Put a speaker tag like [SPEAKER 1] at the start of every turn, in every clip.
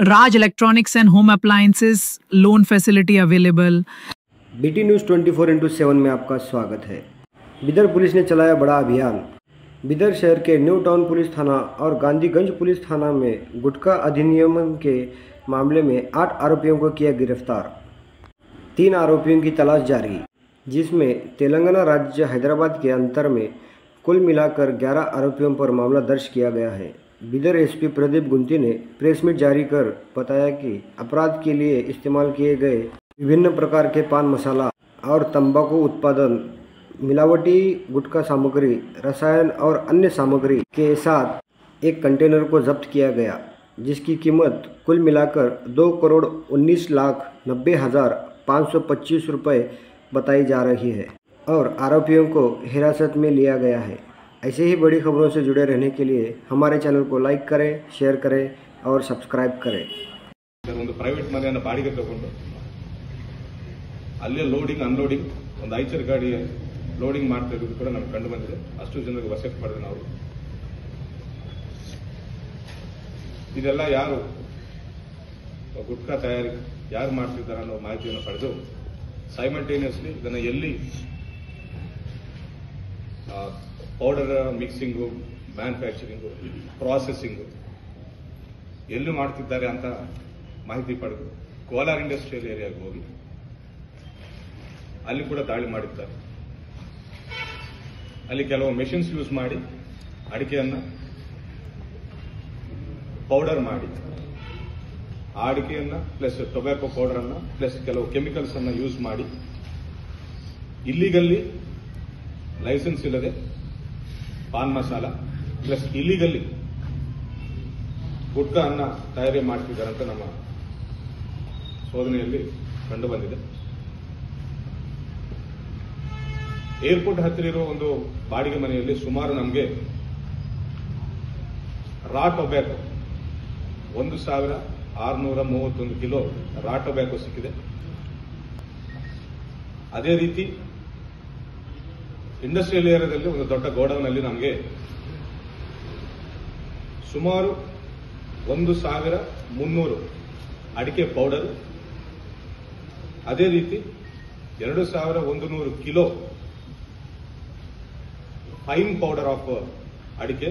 [SPEAKER 1] Raj Electronics and Home Appliances loan facility available.
[SPEAKER 2] BT news 24/7 में आपका स्वागत है। बिदर पुलिस ने चलाया बड़ा अभियान। बिदर शहर के न्यू टाउन पुलिस थाना और गांधीगंज पुलिस थाना में गुटखा अधिनियम के मामले में 8 आरोपियों को किया गिरफ्तार। 3 आरोपियों की तलाश जारी, जिसमें तेलंगाना राज्य हैदराबाद के अंतर में कुल मिलाकर 11 आरोपियों पर मामला दर्ज किया गया है। बिदर एसपी प्रदीप गुंती ने प्रेस मीट जारी कर बताया कि अपराध के लिए इस्तेमाल किए गए विभिन्न प्रकार के पान मसाला और तंबाकू उत्पादन, मिलावटी गुटखा सामग्री, रसायन और अन्य सामग्री के साथ एक कंटेनर को जब्त किया गया, जिसकी कीमत कुल मिलाकर 2,19,90,525 रुपये बताई जा रही है और आरोपियों को हिरासत में लिया गया है। ऐसे ही बड़ी खबरों से जुड़े रहने के लिए हमारे चैनल को लाइक करें, शेयर करें और सब्सक्राइब करें।
[SPEAKER 3] ಒಂದು ಪ್ರೈವೇಟ್ ಮನೆಯನ್ನು ಬಾಡಿಗೆ ತಗೊಂಡು ಅಲ್ಲೇ ಲೋಡಿಂಗ್ ಅನ್ಲೋಡಿಂಗ್ ಒಂದು ಐಚರ್ ಗಾಡಿ ಲೋಡಿಂಗ್ ಮಾಡ್ತಾ ಇರೋದು ಕೂಡ ನಮ್ಗೆ ಕಂಡು ಬಂದಿದೆ। ಅಷ್ಟು ಜನರಿಗೆ ವಶಕ್ಕೆ ಪಡೆದ ನಾವು ಇದೆಲ್ಲ ಯಾರು ಗುಟ್ಕಾ ತಯಾರಿ ಯಾರು ಮಾಡ್ತಿದ್ದಾರೆ ಅನ್ನೋ ಮಾಹಿತಿಯನ್ನು ಪಡೆದು ಸೈಮಲ್ಟೇನಿಯಸ್ಲಿ ಇದನ್ನು ಎಲ್ಲಿ ಪೌಡರ್ ಮಿಕ್ಸಿಂಗು, ಮ್ಯಾನುಫ್ಯಾಕ್ಚರಿಂಗು, ಪ್ರಾಸೆಸಿಂಗು ಎಲ್ಲಿ ಮಾಡ್ತಿದ್ದಾರೆ ಅಂತ ಮಾಹಿತಿ ಪಡೆದು ಕೋಲಾರ್ ಇಂಡಸ್ಟ್ರಿಯಲ್ ಏರಿಯಾಗೆ ಹೋಗಿ ಅಲ್ಲಿ ಕೂಡ ದಾಳಿ ಮಾಡಿದ್ದಾರೆ। ಅಲ್ಲಿ ಕೆಲವು ಮೆಷಿನ್ಸ್ ಯೂಸ್ ಮಾಡಿ ಅಡಿಕೆಯನ್ನು ಪೌಡರ್ ಮಾಡಿ ಆ ಅಡಿಕೆಯನ್ನು ಪ್ಲಸ್ ಟೊಬ್ಯಾಕೊ ಪೌಡರ್ ಅನ್ನು ಪ್ಲಸ್ ಕೆಲವು ಕೆಮಿಕಲ್ಸ್ ಅನ್ನು ಯೂಸ್ ಮಾಡಿ ಇಲ್ಲಿಗಲ್ಲಿ ಲೈಸೆನ್ಸ್ ಇಲ್ಲದೆ ಪಾನ್ ಮಸಾಲ ಪ್ಲಸ್ ಇಲ್ಲಿಗಲ್ಲಿ ಗುಟ್ಕಾ ಅನ್ನ ತಯಾರಿ ಮಾಡ್ತಿದ್ದಾರೆ ಅಂತ ನಮ್ಮ ಶೋಧನೆಯಲ್ಲಿ ಕಂಡು ಬಂದಿದೆ। ಏರ್ಪೋರ್ಟ್ ಹತ್ತಿರ ಇರುವ ಒಂದು ಬಾಡಿಗೆ ಮನೆಯಲ್ಲಿ ಸುಮಾರು ನಮಗೆ ರಾ ಟೊಬ್ಯಾಕೊ 1,631 ಕಿಲೋ ರಾ ಟೊಬ್ಯಾಕೊ ಸಿಕ್ಕಿದೆ। ಅದೇ ರೀತಿ ಇಂಡಸ್ಟ್ರಿಯಲ್ ಏರಿಯಾದಲ್ಲಿ ಒಂದು ದೊಡ್ಡ ಗೋಡೌನ್ ಅಲ್ಲಿ ನಮಗೆ ಸುಮಾರು 1,300 ಅಡಿಕೆ ಪೌಡರ್, ಅದೇ ರೀತಿ 2,100 ಕಿಲೋ ಫೈನ್ ಪೌಡರ್ ಆಫ್ ಅಡಿಕೆ,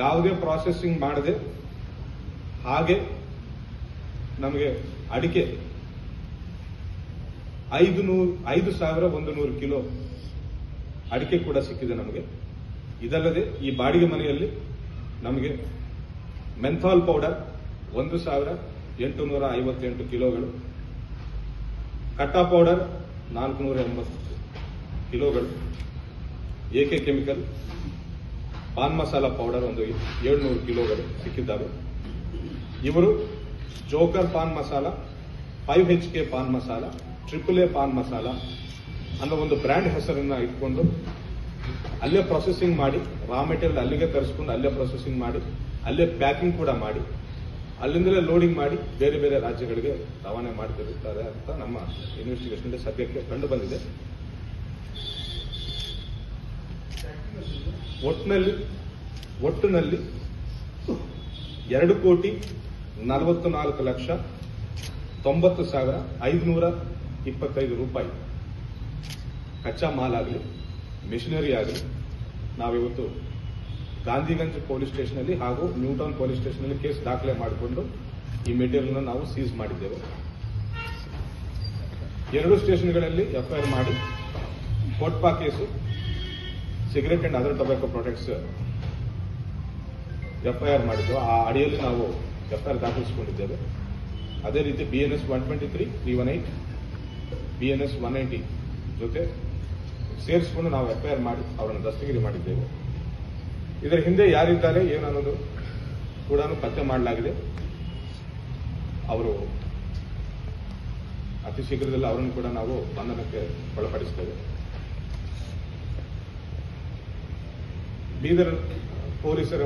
[SPEAKER 3] ಯಾವುದೇ ಪ್ರಾಸೆಸಿಂಗ್ ಮಾಡದೆ ಹಾಗೆ ನಮಗೆ ಅಡಿಕೆ 5,100 ಕಿಲೋ ಅಡಿಕೆ ಕೂಡ ಸಿಕ್ಕಿದೆ ನಮಗೆ। ಇದಲ್ಲದೆ ಈ ಬಾಡಿಗೆ ಮನೆಯಲ್ಲಿ ನಮಗೆ ಮೆಂಥಾಲ್ ಪೌಡರ್ 1,858 ಕಿಲೋಗಳು, ಕಟ್ಟಾ ಪೌಡರ್ 480 ಕಿಲೋಗಳು, AK chemical pan masala powder 700 ಕಿಲೋಗಳು ಸಿಕ್ಕಿದ್ದಾವೆ। ಇವರು joker pan masala, 5HK pan masala, AAA pan masala ಅನ್ನೋ ಒಂದು ಬ್ರ್ಯಾಂಡ್ ಹೆಸರನ್ನ ಇಟ್ಕೊಂಡು ಅಲ್ಲೇ ಪ್ರೊಸೆಸಿಂಗ್ ಮಾಡಿ ರಾ ಮೆಟೀರಿಯಲ್ ಅಲ್ಲಿಗೆ ತರಿಸ್ಕೊಂಡು ಅಲ್ಲೇ ಪ್ರೊಸೆಸಿಂಗ್ ಮಾಡಿ ಅಲ್ಲೇ ಪ್ಯಾಕಿಂಗ್ ಕೂಡ ಮಾಡಿ ಅಲ್ಲಿಂದಲೇ ಲೋಡಿಂಗ್ ಮಾಡಿ ಬೇರೆ ಬೇರೆ ರಾಜ್ಯಗಳಿಗೆ ರವಾನೆ ಮಾಡ್ತಿರುತ್ತಾರೆ ಅಂತ ನಮ್ಮ ಇನ್ವೆಸ್ಟಿಗೇಷನ್ ಸದ್ಯಕ್ಕೆ ಕಂಡು ಬಂದಿದೆ। ಒಟ್ಟಿನಲ್ಲಿ 2,44,90,525 ರೂಪಾಯಿ ಕಚ್ಚಾ ಮಾಲ್ ಆಗಲಿ ಮಿಷನರಿ ಆಗಲಿ ನಾವಿವತ್ತು ಗಾಂಧಿಗಂಜ್ ಪೊಲೀಸ್ ಸ್ಟೇಷನ್ ಅಲ್ಲಿ ಹಾಗೂ ನ್ಯೂ ಟೌನ್ ಪೊಲೀಸ್ ಸ್ಟೇಷನ್ ಅಲ್ಲಿ ಕೇಸ್ ದಾಖಲೆ ಮಾಡಿಕೊಂಡು ಈ ಮೆಟೀರಿಯಲ್ ನಾವು ಸೀಸ್ ಮಾಡಿದ್ದೇವೆ। 2 ಸ್ಟೇಷನ್ಗಳಲ್ಲಿ ಎಫ್ಐಆರ್ ಮಾಡಿ COTPA case, cigarette and other tobacco products FIR ಮಾಡಿದ್ದು, ಆ ಅಡಿಯಲ್ಲಿ ನಾವು ಎಫ್ಐಆರ್ ದಾಖಲಿಸಿಕೊಂಡಿದ್ದೇವೆ। ಅದೇ ರೀತಿ BNS 123, 318, BNS 190 ಜೊತೆ ಸೇರಿಸಿಕೊಂಡು ನಾವು ಎಫ್ಐಆರ್ ಮಾಡಿ ಅವರನ್ನು ದಸ್ತಗಿರಿ ಮಾಡಿದ್ದೇವೆ। ಇದರ ಹಿಂದೆ ಯಾರಿದ್ದಾರೆ ಏನು ಅನ್ನೋದು ಕೂಡ ಪತ್ತೆ ಮಾಡಲಾಗಿದೆ। ಅವರು ಅತಿ ಶೀಘ್ರದಲ್ಲಿ ಅವರನ್ನು ಕೂಡ ನಾವು ಬಂಧನಕ್ಕೆ ಒಳಪಡಿಸುತ್ತೇವೆ। ಬೀದರ್ ಪೊಲೀಸರ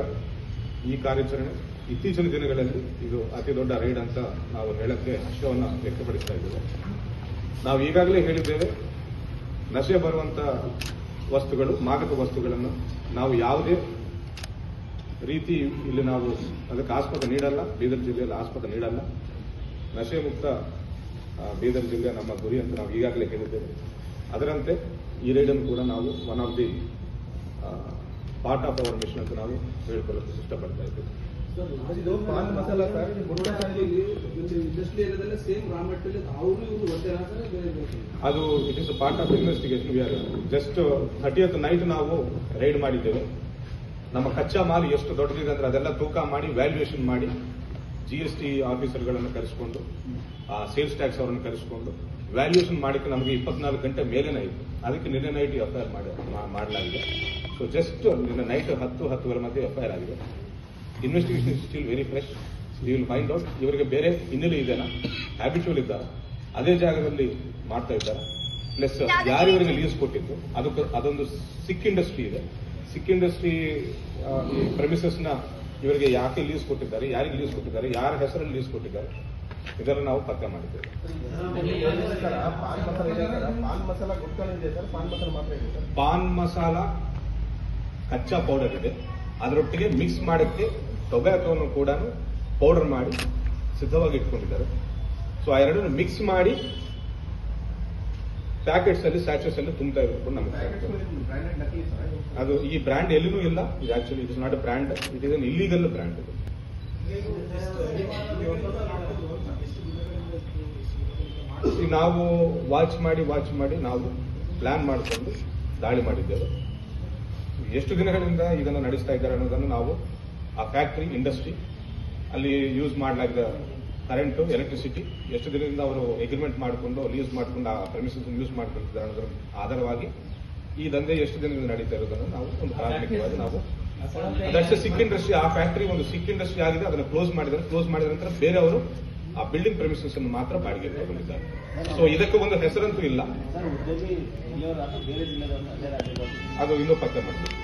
[SPEAKER 3] ಈ ಕಾರ್ಯಾಚರಣೆ ಇತ್ತೀಚಿನ ದಿನಗಳಲ್ಲಿ ಇದು ಅತಿ ದೊಡ್ಡ ರೈಡ್ ಅಂತ ನಾವು ಹೇಳಕ್ಕೆ ಹರ್ಷವನ್ನು ವ್ಯಕ್ತಪಡಿಸ್ತಾ ಇದ್ದೇವೆ। ನಾವು ಈಗಾಗಲೇ ಹೇಳಿದ್ದೇವೆ, ನಶೆ ಬರುವಂತ ವಸ್ತುಗಳು, ಮಾದಕ ವಸ್ತುಗಳನ್ನು ನಾವು ಯಾವುದೇ ರೀತಿ ಇಲ್ಲಿ ನಾವು ಅದಕ್ಕೆ ಆಸ್ಪದ ನೀಡಲ್ಲ. ಬೀದರ್ ಜಿಲ್ಲೆಯಲ್ಲಿ ಆಸ್ಪದ ನೀಡಲ್ಲ. ನಶೆ ಮುಕ್ತ ಬೀದರ್ ಜಿಲ್ಲೆ ನಮ್ಮ ಗುರಿ ಅಂತ ನಾವು ಈಗಾಗಲೇ ಹೇಳಿದ್ದೇವೆ. ಅದರಂತೆ ಈ ರೈಡನ್ನು ಕೂಡ ನಾವು one of the part of our mission ಅಂತ ನಾವು ಹೇಳ್ಕೊಳ್ಳೋಕೆ ಇಷ್ಟಪಡ್ತಾ ಇದ್ದೇವೆ.
[SPEAKER 4] ಇದು ಪಾನ್ ಮಸಾಲ ಸರ್, ಇಂಡಸ್ಟ್ರಿ ಏರಿಯಾದಲ್ಲೇ ಸೇಮ್ ರಾ ಮೆಟೀರಿಯಲ್ ಅವರು ಇವರು ಒಂದೇನಾ ಸರ್, ಬೇರೆ ಬೇರೆ?
[SPEAKER 3] ಅದು it is part of investigation. We are just 30th night ನಾವು ರೈಡ್ ಮಾಡಿದ್ದೇವೆ. ನಮ್ಮ ಕಚ್ಚಾ ಮಾಲ್ ಎಷ್ಟು ದೊಡ್ಡದಿದೆ ಅಂದ್ರೆ ಅದೆಲ್ಲ ತೂಕ ಮಾಡಿ ವ್ಯಾಲ್ಯೂಯೇಷನ್ ಮಾಡಿ GST ಆಫೀಸರ್ಗಳನ್ನು ಕರೆಸಿಕೊಂಡು ಸೇಲ್ಸ್ ಟ್ಯಾಕ್ಸ್ ಅವರನ್ನು ಕರೆಸಿಕೊಂಡು ವ್ಯಾಲ್ಯೂಯೇಷನ್ ಮಾಡಿಕ್ಕೆ ನಮಗೆ 24 ಗಂಟೆ ಮೇಲೇನೆ ಇತ್ತು. ಅದಕ್ಕೆ ನಿನ್ನೆ ನೈಟ್ FIR ಮಾಡಲಾಗಿದೆ. ಸೊ ಜಸ್ಟ್ ನಿನ್ನೆ ನೈಟ್ 10-10 ಮಧ್ಯೆ FIR ಆಗಿದೆ. Investigation is still very fresh. We will find out ಇವರಿಗೆ ಬೇರೆ ಹಿನ್ನೆಲೆ ಇದೆನಾ, ಹ್ಯಾಬಿಚುವಲ್ ಇದ್ದಾರಾ, ಅದೇ ಜಾಗದಲ್ಲಿ ಮಾಡ್ತಾ ಇದ್ದಾರೆ. ಪ್ಲಸ್ ಯಾರು ಇವರಿಗೆ ಲೀಸ್ ಕೊಟ್ಟಿದ್ದು ಅದೊಂದು ಸಿಕ್ ಇಂಡಸ್ಟ್ರಿ ಇದೆ. ಸಿಕ್ ಇಂಡಸ್ಟ್ರಿ ಈ ಪ್ರೆಮಿಸಸ್ನ ಇವರಿಗೆ ಯಾಕೆ ಲೀಸ್ ಕೊಟ್ಟಿದ್ದಾರೆ, ಯಾರಿಗೆ ಲೀಸ್ ಕೊಟ್ಟಿದ್ದಾರೆ, ಯಾರ ಹೆಸರಲ್ಲಿ ಲೀಸ್ ಕೊಟ್ಟಿದ್ದಾರೆ, ಇದನ್ನು ನಾವು ಪತ್ತೆ ಮಾಡಿದ್ದೇವೆ. ಪಾನ್ ಮಸಾಲ ಕಚ್ಚಾ ಪೌಡರ್ ಇದೆ. ಅದರೊಟ್ಟಿಗೆ ಮಿಕ್ಸ್ ಮಾಡಕ್ಕೆ ಟೊಬ್ಯಾಕೋನು ಕೂಡ ಪೌಡರ್ ಮಾಡಿ ಸಿದ್ಧವಾಗಿ ಇಟ್ಕೊಂಡಿದ್ದಾರೆ. ಸೊ ಆ ಎರಡನ್ನು ಮಿಕ್ಸ್ ಮಾಡಿ ಪ್ಯಾಕೆಟ್ಸ್ ಅಲ್ಲಿ ಸ್ಯಾಚೆಸ್ ಅಲ್ಲಿ ತುಂಬ್ತಾ ಇರ್ಬೇಕು. ನಮಗೆ ಅದು ಈ ಬ್ರ್ಯಾಂಡ್ ಎಲ್ಲಿನೂ ಇಲ್ಲ. ಇದು actually it is not a brand, it is an illegal brand. ನಾವು ವಾಚ್ ಮಾಡಿ ನಾವು ಪ್ಲಾನ್ ಮಾಡಿಕೊಂಡು ದಾಳಿ ಮಾಡಿದ್ದೇವೆ. ಎಷ್ಟು ದಿನಗಳಿಂದ ಇದನ್ನು ನಡೆಸ್ತಾ ಇದ್ದಾರೆ ಅನ್ನೋದನ್ನು ನಾವು ಆ ಫ್ಯಾಕ್ಟರಿ ಇಂಡಸ್ಟ್ರಿ ಅಲ್ಲಿ ಯೂಸ್ ಮಾಡಲಾಗಿದ್ದ ಕರೆಂಟ್ ಎಲೆಕ್ಟ್ರಿಸಿಟಿ ಎಷ್ಟು ದಿನದಿಂದ ಅವರು ಅಗ್ರಿಮೆಂಟ್ ಮಾಡಿಕೊಂಡು ಲೀಸ್ ಮಾಡಿಕೊಂಡು ಆ ಪ್ರೆಮಿಸಸ್ ಯೂಸ್ ಮಾಡ್ಕೊಳ್ತಿದ್ದಾರೆ ಅನ್ನೋದ್ರ ಆಧಾರವಾಗಿ ಈ ದಂಧೆ ಎಷ್ಟು ದಿನದಿಂದ ನಡೀತಾ ಇರೋದನ್ನು ನಾವು ಒಂದು ಪ್ರಾಥಮಿಕವಾಗಿ ನಾವು ಅದಷ್ಟೇ ಸಿಕ್ ಇಂಡಸ್ಟ್ರಿ, ಆ ಫ್ಯಾಕ್ಟರಿ ಒಂದು ಸಿಕ್ ಇಂಡಸ್ಟ್ರಿ ಆಗಿದೆ. ಅದನ್ನು ಕ್ಲೋಸ್ ಮಾಡಿದ ನಂತರ ಬೇರೆಯವರು ಆ ಬಿಲ್ಡಿಂಗ್ ಪ್ರೆಮಿಸಸ್ ಅನ್ನು ಮಾತ್ರ ಬಾಡಿಗೆ ತಗೊಂಡಿದ್ದಾರೆ. ಸೊ ಇದಕ್ಕೆ ಒಂದು ಹೆಸರಂತೂ ಇಲ್ಲ, ಅದು ಇನ್ನೂ ಪತ್ತೆ ಮಾಡಬೇಕು.